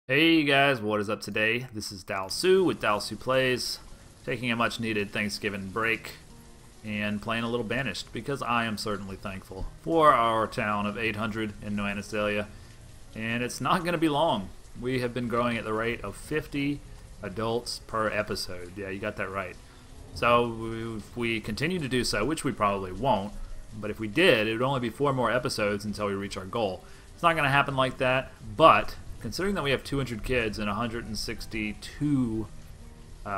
Hey guys, what is up today? This is Dalsu with Dalsu Plays, taking a much needed Thanksgiving break and playing a little Banished because I am certainly thankful for our town of 800 in New Anastasia, and it's not going to be long. We have been growing at the rate of 50 adults per episode. Yeah, you got that right. So if we continue to do so, which we probably won't, but if we did, it would only be 4 more episodes until we reach our goal. It's not going to happen like that, but considering that we have 200 kids and 162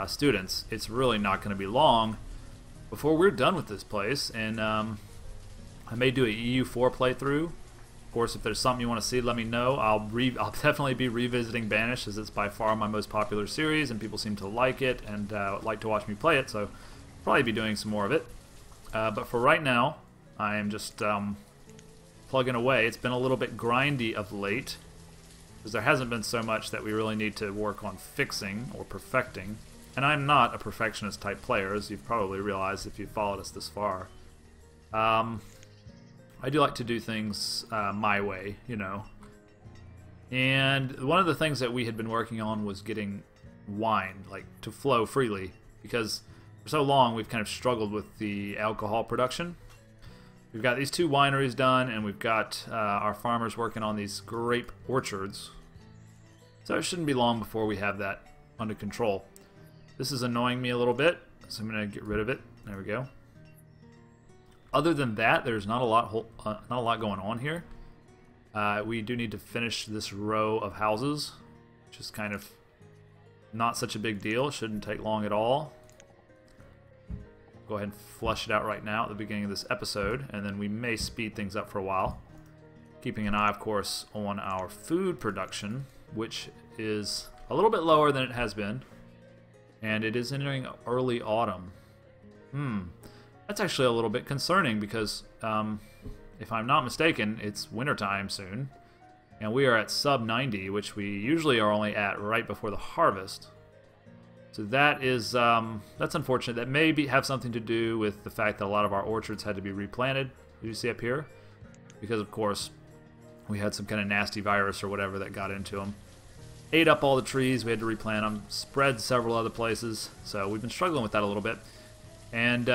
students, it's really not going to be long before we're done with this place. And I may do a EU4 playthrough. Of course, if there's something you want to see, let me know. I'll definitely be revisiting Banished, as it's by far my most popular series, and people seem to like it and like to watch me play it. So I'll probably be doing some more of it. But for right now, I am just plugging away. It's been a little bit grindy of late, because there hasn't been so much that we really need to work on fixing or perfecting. And I'm not a perfectionist type player, as you've probably realized if you've followed us this far. I do like to do things my way, you know. And one of the things that we had been working on was getting wine, like, to flow freely, because for so long we've kind of struggled with the alcohol production. We've got these 2 wineries done, and we've got our farmers working on these grape orchards. So it shouldn't be long before we have that under control. This is annoying me a little bit, so I'm going to get rid of it. There we go. Other than that, there's not a lot going on here. We do need to finish this row of houses, which is kind of not such a big deal. Shouldn't take long at all. Go ahead and flush it out right now at the beginning of this episode, and then we may speed things up for a while. Keeping an eye, of course, on our food production, which is a little bit lower than it has been, and it is entering early autumn. That's actually a little bit concerning because, if I'm not mistaken, it's wintertime soon, and we are at sub 90, which we usually are only at right before the harvest. So that is, that's unfortunate. That may have something to do with the fact that a lot of our orchards had to be replanted, as you see up here, because of course we had some kind of nasty virus or whatever that got into them. Ate up all the trees, we had to replant them, spread several other places, so we've been struggling with that a little bit. And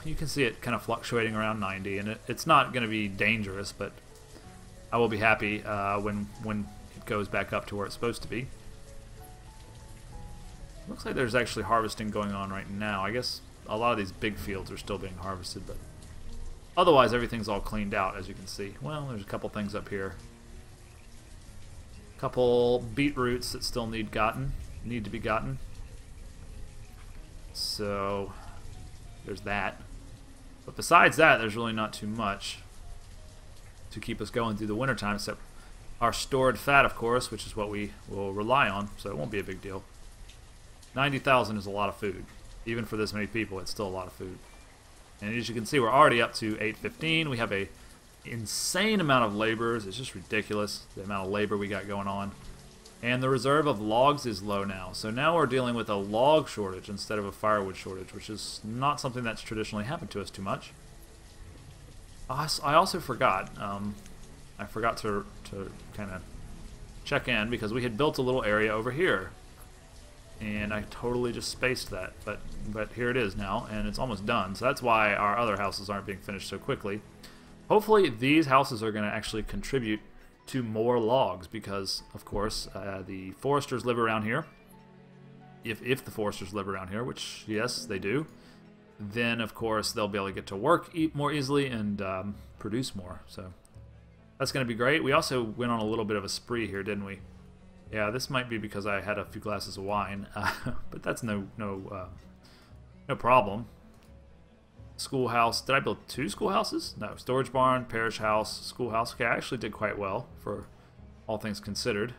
you can see it kind of fluctuating around 90, and it's not going to be dangerous, but I will be happy when it goes back up to where it's supposed to be. Looks like there's actually harvesting going on right now. I guess a lot of these big fields are still being harvested, but otherwise everything's all cleaned out, as you can see. Well, there's a couple things up here. A couple beetroots that still need to be gotten. So there's that. But besides that, there's really not too much to keep us going through the wintertime, except our stored fat, of course, which is what we will rely on, so it won't be a big deal. 90,000 is a lot of food. Even for this many people, it's still a lot of food. And as you can see, we're already up to 815. We have a insane amount of laborers. It's just ridiculous, the amount of labor we got going on. And the reserve of logs is low now. So now we're dealing with a log shortage instead of a firewood shortage, which is not something that's traditionally happened to us too much. I also forgot. I forgot to kind of check in because we had built a little area over here. And I totally just spaced that, but here it is now, and it's almost done. So that's why our other houses aren't being finished so quickly. Hopefully these houses are going to actually contribute to more logs because, of course, the foresters live around here. If the foresters live around here, which, yes, they do, then, of course, they'll be able to get to work more easily and produce more. So that's going to be great. We also went on a little bit of a spree here, didn't we? Yeah, this might be because I had a few glasses of wine, but that's no problem. Schoolhouse. Did I build 2 schoolhouses? No. Storage barn, parish house, schoolhouse. Okay, I actually did quite well for all things considered.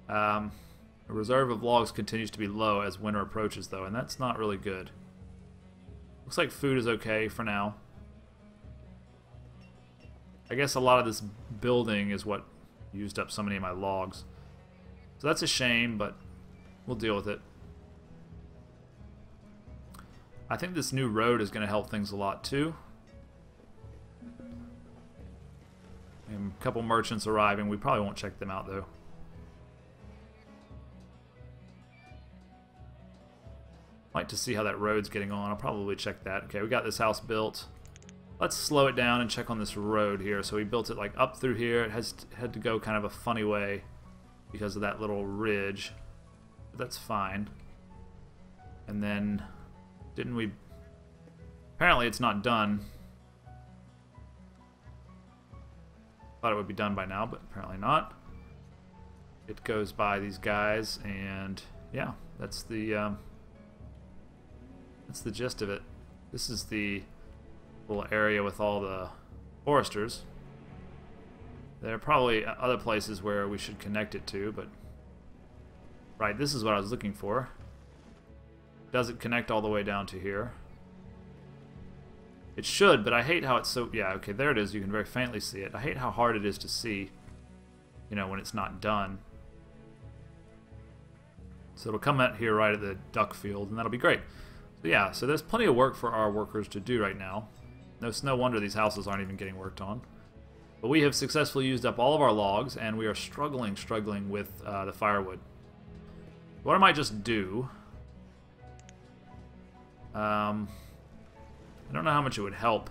The reserve of logs continues to be low as winter approaches, though, and that's not really good. Looks like food is okay for now. I guess a lot of this building is what used up so many of my logs. So that's a shame, but we'll deal with it. I think this new road is going to help things a lot too. And a couple merchants arriving. We probably won't check them out though. like to see how that road's getting on. I'll probably check that. Okay, we got this house built. Let's slow it down and check on this road here. So we built it like up through here. It had to go kind of a funny way because of that little ridge. But that's fine. And then, didn't we... Apparently it's not done. Thought it would be done by now, but apparently not. It goes by these guys, and yeah, that's the gist of it. This is the little area with all the foresters. There are probably other places where we should connect it to, but right, this is what I was looking for. Does it connect all the way down to here? It should, but I hate how it's so... Yeah, okay, there it is. You can very faintly see it. I hate how hard it is to see, you know, when it's not done. So it'll come out here right at the duck field, and that'll be great. So yeah, so there's plenty of work for our workers to do right now. No wonder these houses aren't even getting worked on. But we have successfully used up all of our logs, and we are struggling with the firewood. What I might just do... I don't know how much it would help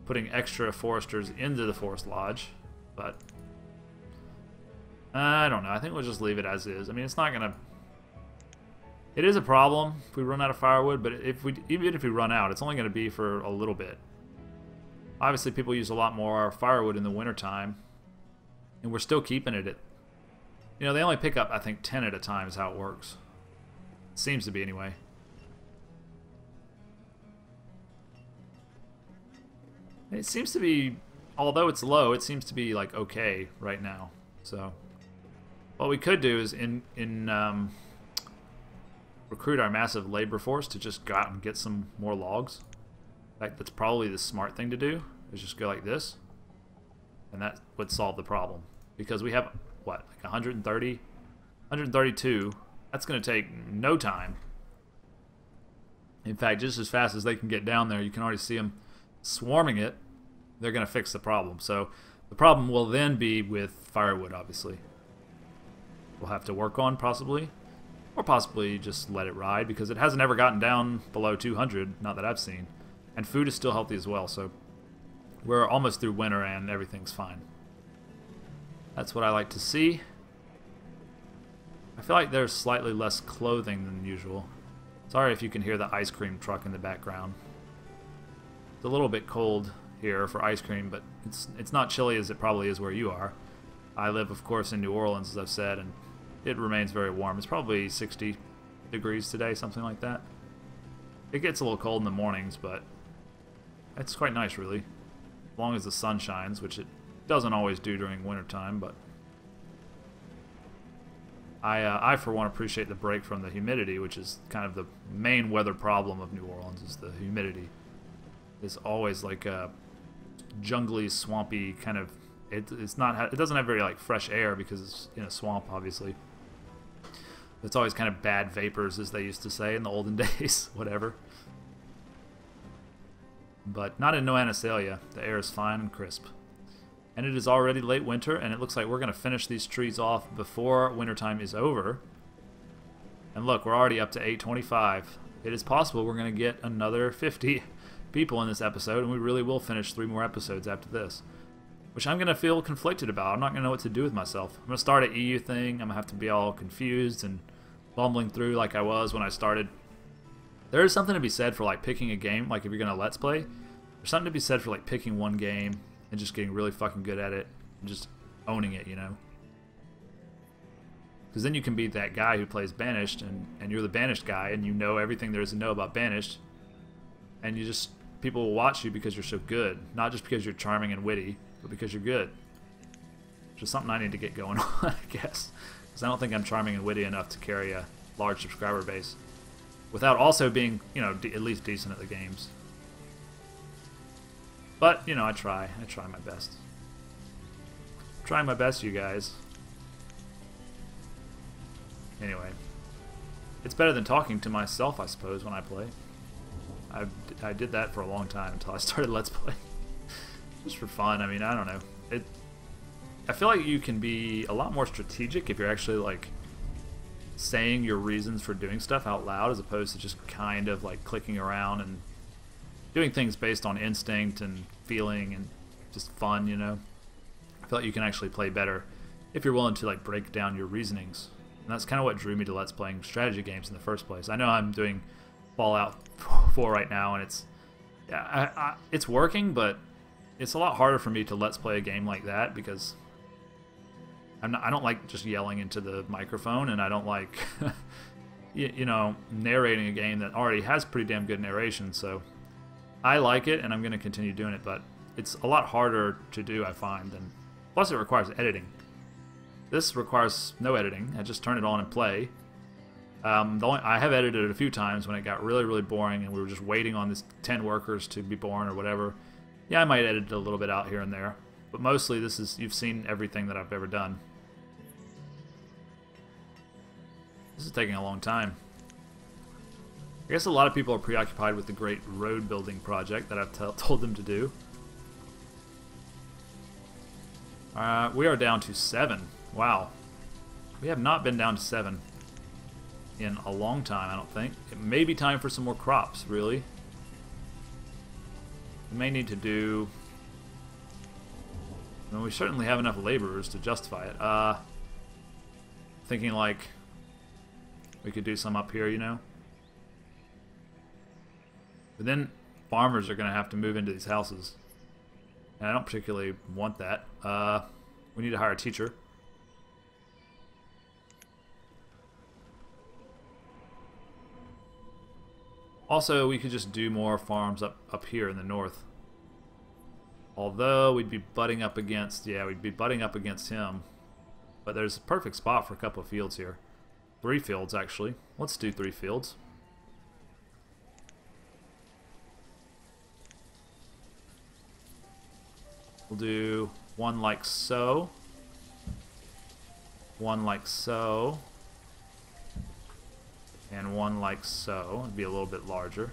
putting extra foresters into the forest lodge, but I don't know. I think we'll just leave it as is. I mean, it's not gonna... It is a problem if we run out of firewood, but even if we run out, it's only going to be for a little bit. Obviously, people use a lot more firewood in the wintertime, and we're still keeping it at... You know, they only pick up, I think, 10 at a time is how it works. It seems to be, anyway. It seems to be, although it's low, it seems to be like okay right now. So, what we could do is recruit our massive labor force to just go out and get some more logs. In fact, that's probably the smart thing to do, is just go like this. And that would solve the problem. Because we have, what, like 130? 132. That's going to take no time. In fact, just as fast as they can get down there, you can already see them swarming it. They're going to fix the problem. So the problem will then be with firewood, obviously. We'll have to work on, possibly. Or possibly just let it ride, because it hasn't ever gotten down below 200, not that I've seen. And food is still healthy as well, so we're almost through winter and everything's fine. That's what I like to see. I feel like there's slightly less clothing than usual. Sorry if you can hear the ice cream truck in the background. It's a little bit cold here for ice cream, but it's not chilly as it probably is where you are. I live, of course, in New Orleans, as I've said, and it remains very warm. It's probably 60 degrees today, something like that. It gets a little cold in the mornings, but it's quite nice, really. As long as the sun shines, which it doesn't always do during wintertime, but I for one, appreciate the break from the humidity, which is kind of the main weather problem of New Orleans, is the humidity. It's always like a jungly, swampy kind of... It doesn't have very like fresh air because it's in a swamp, obviously. It's always kind of bad vapors, as they used to say in the olden days. Whatever. But not in No Anastasia. The air is fine and crisp. And it is already late winter, and it looks like we're going to finish these trees off before wintertime is over. And look, we're already up to 825. It is possible we're going to get another 50 people in this episode, and we really will finish 3 more episodes after this. Which I'm going to feel conflicted about. I'm not going to know what to do with myself. I'm going to start an EU thing. I'm going to have to be all confused and bumbling through like I was when I started. There is something to be said for like picking a game. Like if you're going to Let's Play, there's something to be said for like picking one game and just getting really fucking good at it and just owning it, you know? Because then you can be that guy who plays Banished, and you're the Banished guy, and you know everything there is to know about Banished, and you just... People will watch you because you're so good, not just because you're charming and witty, but because you're good. Which is something I need to get going on, I guess. Because I don't think I'm charming and witty enough to carry a large subscriber base. Without also being, you know, at least decent at the games. But, you know, I try my best. I'm trying my best, you guys. Anyway. It's better than talking to myself, I suppose, when I play. I did that for a long time until I started Let's Play. Just for fun. I mean, I don't know. I feel like you can be a lot more strategic if you're actually like saying your reasons for doing stuff out loud as opposed to just kind of like clicking around and doing things based on instinct and feeling and just fun, you know. I feel like you can actually play better if you're willing to like break down your reasonings. And that's kind of what drew me to Let's Playing strategy games in the first place. I know I'm doing Fallout 4 right now, and it's working, but it's a lot harder for me to Let's Play a game like that because I don't like just yelling into the microphone, and I don't like you know, narrating a game that already has pretty damn good narration. So I like it, and I'm going to continue doing it, but it's a lot harder to do, I find. And plus, it requires editing. This requires no editing. I just turn it on and play. I have edited it a few times when it got really, really boring, and we were just waiting on these 10 workers to be born or whatever. Yeah, I might edit it a little bit out here and there, but mostly you've seen everything that I've ever done. This is taking a long time. I guess a lot of people are preoccupied with the great road building project that I've told them to do. We are down to 7. Wow. We have not been down to 7 in a long time, I don't think. It may be time for some more crops, really. We may need to do... Well, we certainly have enough laborers to justify it. Thinking like we could do some up here, you know? But then farmers are going to have to move into these houses. And I don't particularly want that. We need to hire a teacher. Also, we could just do more farms up here in the north. Although we'd be butting up against, yeah, we'd be butting up against him. But there's a perfect spot for a couple of fields here. 3 fields, actually. Let's do 3 fields. We'll do 1 like so. 1 like so. And 1 like so. It'd be a little bit larger.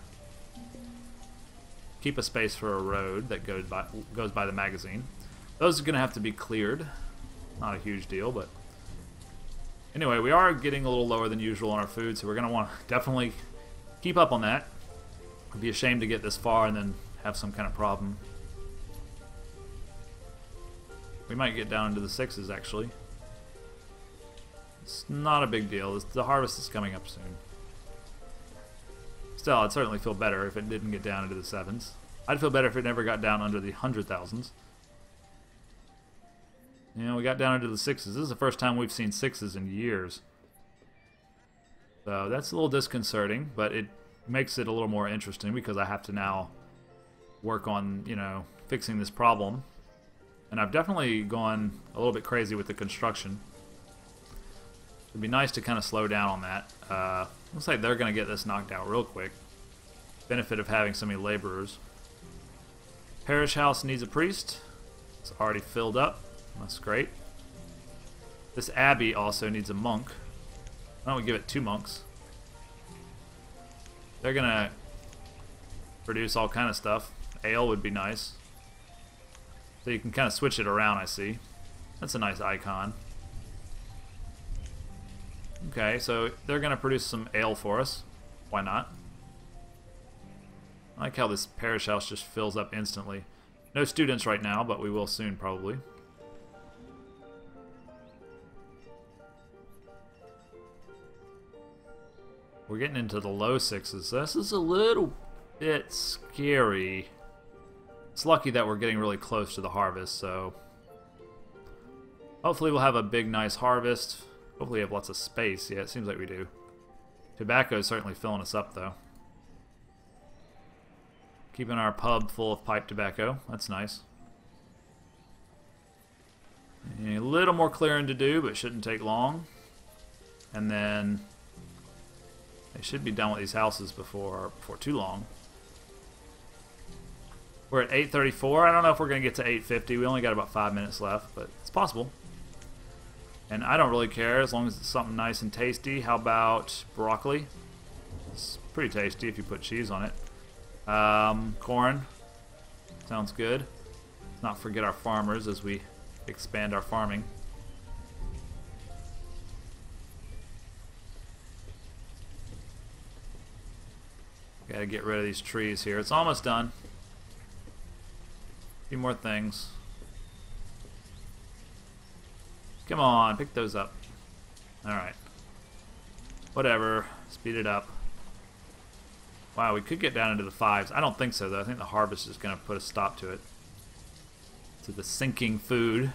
Keep a space for a road that goes by the magazine. Those are going to have to be cleared. Not a huge deal, but... Anyway, we are getting a little lower than usual on our food, so we're going to want to definitely keep up on that. It'd be a shame to get this far and then have some kind of problem. We might get down into the 6s, actually. It's not a big deal. The harvest is coming up soon. Still, I'd certainly feel better if it didn't get down into the 7s. I'd feel better if it never got down under the 100,000s. You know, we got down into the 6s. This is the first time we've seen 6s in years. So that's a little disconcerting, but it makes it a little more interesting because I have to now work on, you know, fixing this problem. And I've definitely gone a little bit crazy with the construction. It'd be nice to kind of slow down on that. Looks like they're going to get this knocked out real quick. Benefit of having so many laborers. Parish house needs a priest. It's already filled up. That's great. This abbey also needs a monk. Why don't we give it 2 monks? They're going to produce all kind of stuff. Ale would be nice. So you can kind of switch it around, I see. That's a nice icon. Okay, so they're going to produce some ale for us. Why not? I like how this parish house just fills up instantly. No students right now, but we will soon, probably. We're getting into the low 6s. This is a little bit scary. It's lucky that we're getting really close to the harvest, so... Hopefully we'll have a big, nice harvest. Hopefully we have lots of space. Yeah, it seems like we do. Tobacco is certainly filling us up, though. Keeping our pub full of pipe tobacco. That's nice. A little more clearing to do, but shouldn't take long. And then... They should be done with these houses before too long. We're at 8:34. I don't know if we're going to get to 8:50. We only got about 5 minutes left, but it's possible. And I don't really care as long as it's something nice and tasty. How about broccoli? It's pretty tasty if you put cheese on it. Corn. Sounds good. Let's not forget our farmers as we expand our farming. Gotta get rid of these trees here. It's almost done. A few more things. Come on, pick those up. Alright. Whatever. Speed it up. Wow, we could get down into the 5s. I don't think so, though. I think the harvest is going to put a stop to it. To the sinking food.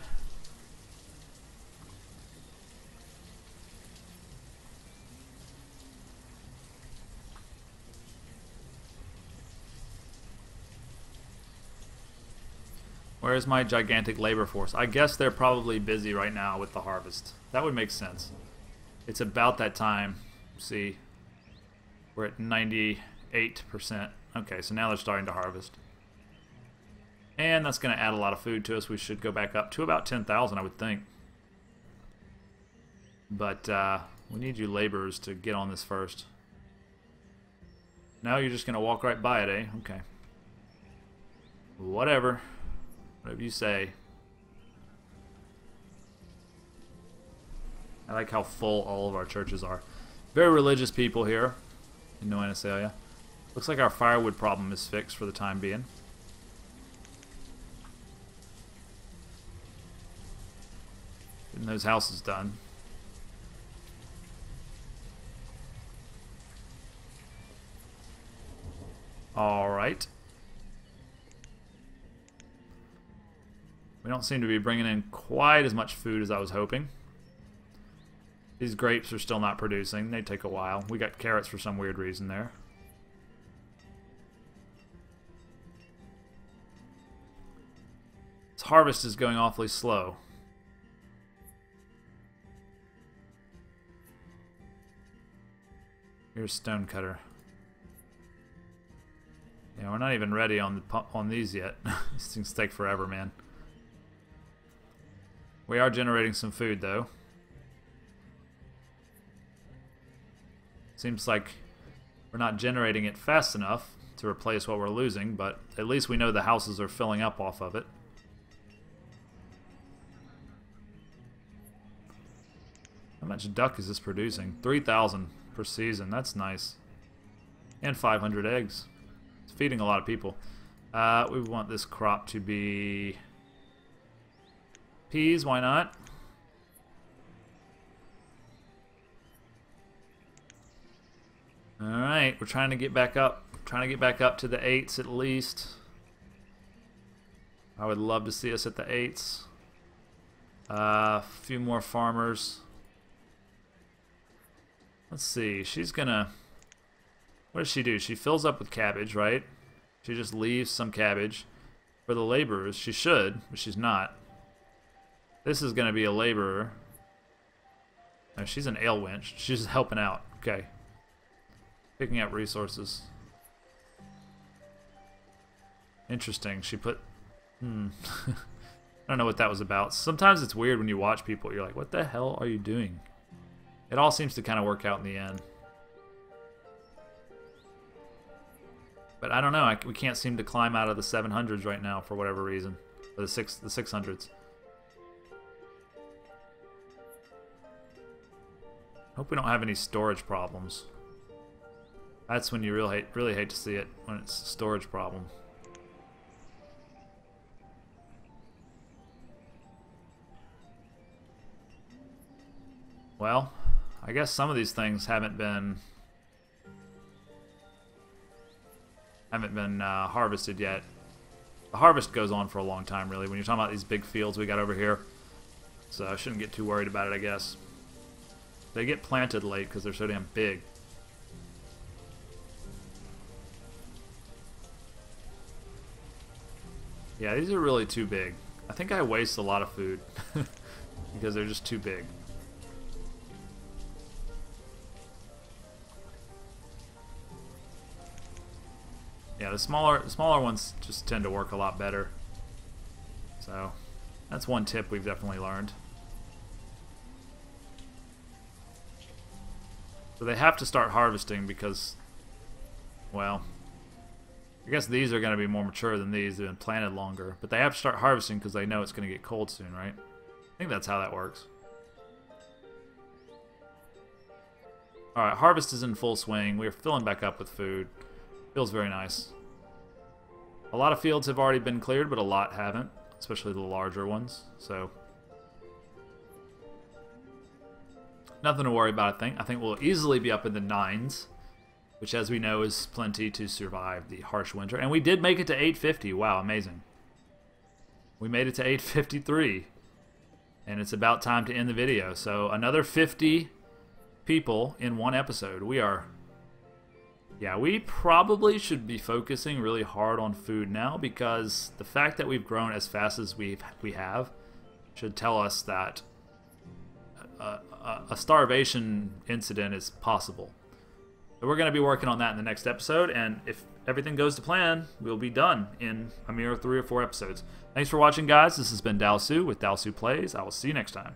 Where's my gigantic labor force? I guess they're probably busy right now with the harvest. That would make sense. It's about that time. See, we're at 98%. Okay, so now they're starting to harvest. And that's going to add a lot of food to us. We should go back up to about 10,000, I would think. But we need you laborers to get on this first. Now you're just going to walk right by it, eh? Okay. Whatever. Whatever you say. I like how full all of our churches are. Very religious people here in New Anasalia. Looks like our firewood problem is fixed for the time being. Getting those houses done. Alright. We don't seem to be bringing in quite as much food as I was hoping. These grapes are still not producing. They take a while. We got carrots for some weird reason there. This harvest is going awfully slow. Here's Stonecutter. Yeah, we're not even ready on these yet. These things take forever, man. We are generating some food, though. Seems like we're not generating it fast enough to replace what we're losing, but at least we know the houses are filling up off of it. How much duck is this producing? 3,000 per season. That's nice. And 500 eggs. It's feeding a lot of people. We want this crop to be peas. Why not? Alright, we're trying to get back up. Trying to get back up to the 8s at least. I would love to see us at the 8s. A few more farmers. Let's see, she's gonna... What does she do? She fills up with cabbage, right? She just leaves some cabbage. For the laborers, she should, but she's not. This is gonna be a laborer. No, she's an ale wench. She's just helping out. Okay. Picking up resources. Interesting. She put... I don't know what that was about. Sometimes it's weird when you watch people. You're like, what the hell are you doing? It all seems to kind of work out in the end. But I don't know. We can't seem to climb out of the 700s right now for whatever reason. Or the 600s. Hope we don't have any storage problems. That's when you really hate to see it, when it's a storage problem. Well, I guess some of these things haven't been harvested yet. The harvest goes on for a long time, really, when you're talking about these big fields we got over here. So I shouldn't get too worried about it, I guess. They get planted late because they're so damn big. Yeah, these are really too big. I think I waste a lot of food because they're just too big. Yeah, the smaller ones just tend to work a lot better. So, that's one tip we've definitely learned. So they have to start harvesting because, well, I guess these are going to be more mature than these. They've been planted longer. But they have to start harvesting because they know it's going to get cold soon, right? I think that's how that works. Alright, harvest is in full swing. We're filling back up with food. Feels very nice. A lot of fields have already been cleared, but a lot haven't, especially the larger ones. So nothing to worry about, I think. I think we'll easily be up in the 9s, which, as we know, is plenty to survive the harsh winter. And we did make it to 850. Wow, amazing. We made it to 853. And it's about time to end the video. So another 50 people in one episode. We are... Yeah, we probably should be focusing really hard on food now, because the fact that we've grown as fast as we have should tell us that a starvation incident is possible. So we're going to be working on that in the next episode, and if everything goes to plan, we'll be done in a mere 3 or 4 episodes. Thanks for watching, guys. This has been Dalsu with Dalsu Plays. I will see you next time.